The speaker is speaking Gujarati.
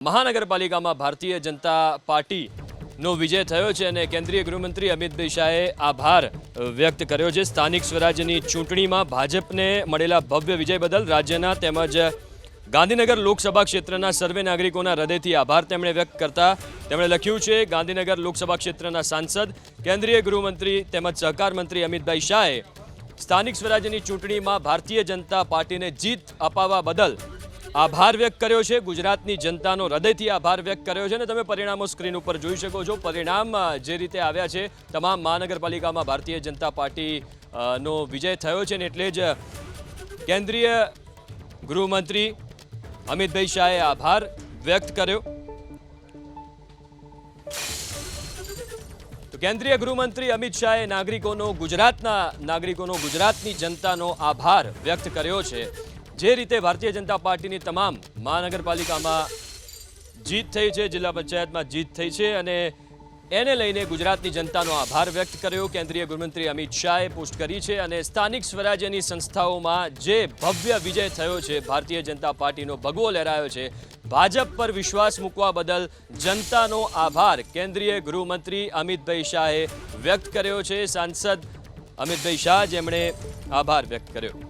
મહાનગરપાલિકામાં ભારતીય જનતા પાર્ટીનો વિજય થયો છે અને કેન્દ્રીય ગૃહમંત્રી અમિતભાઈ શાહે આભાર વ્યક્ત કર્યો છે। સ્થાનિક સ્વરાજ્યની ચૂંટણીમાં ભાજપને મળેલા ભવ્ય વિજય બદલ રાજ્યના તેમજ ગાંધીનગર લોકસભા ક્ષેત્રના સર્વે નાગરિકોના હૃદયથી આભાર તેમણે વ્યક્ત કરતા તેમણે લખ્યું છે, ગાંધીનગર લોકસભા ક્ષેત્રના સાંસદ કેન્દ્રીય ગૃહમંત્રી તેમજ સહકાર મંત્રી અમિતભાઈ શાહે સ્થાનિક સ્વરાજ્યની ચૂંટણીમાં ભારતીય જનતા પાર્ટીને જીત અપાવવા બદલ આભાર વ્યક્ત કર્યો છે। ગુજરાતની જનતાનો હૃદયથી આભાર વ્યક્ત કર્યો છે અને તમે પરિણામો સ્ક્રીન ઉપર જોઈ શકો છો। પરિણામ જે રીતે આવ્યા છે, તમામ મહાનગરપાલિકામાં ભારતીય જનતા પાર્ટીનો વિજય થયો છે અને એટલે જ કેન્દ્રીય ગૃહમંત્રી અમિતભાઈ શાહે આભાર વ્યક્ત કર્યો। તો કેન્દ્રીય ગૃહમંત્રી અમિત શાહે ગુજરાતની જનતાનો આભાર વ્યક્ત કર્યો છે। જે રીતે ભારતીય જનતા પાર્ટીની તમામ મહાનગરપાલિકામાં જીત થઈ છે, જિલ્લા પંચાયતમાં જીત થઈ છે અને એને લઈને ગુજરાતની જનતાનો આભાર વ્યક્ત કર્યો કેન્દ્રીય ગૃહમંત્રી અમિત શાહે પોસ્ટ કરી છે અને સ્થાનિક સ્વરાજ્યની સંસ્થાઓમાં જે ભવ્ય વિજય થયો છે, ભારતીય જનતા પાર્ટીનો ભગવો લહેરાયો છે, ભાજપ પર વિશ્વાસ મૂકવા બદલ જનતાનો આભાર કેન્દ્રીય ગૃહમંત્રી અમિતભાઈ શાહે વ્યક્ત કર્યો છે। સાંસદ અમિતભાઈ શાહ જેમણે આભાર વ્યક્ત કર્યો।